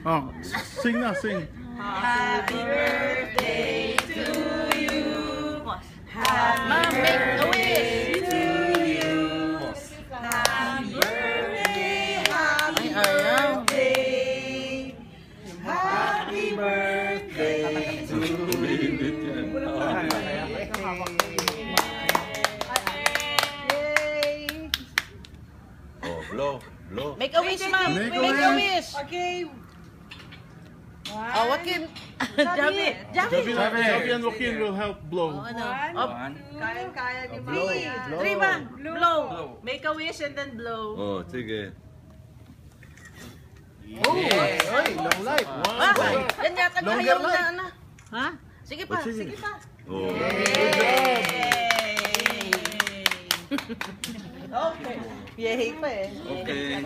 Oh, sing na, sing. Happy birthday to you. Make a wish. To you. Happy birthday. Happy ayaw. birthday. Happy birthday to you. Oh, blow, blow. Make a wish, ma'am. Make a Make a wish. Okay. Oh, Joaquin. Javi. Javi and Joaquin will help blow. Kaya ni Mama Blow, yan. blow. 3 ba? Blow. Make a wish and then blow. Oh, sige. Oy, long life. Yan yata Longer ayaw life. na, ano. Ha? Sige pa, sige pa. Oh. Okay. Yay pa eh. Okay.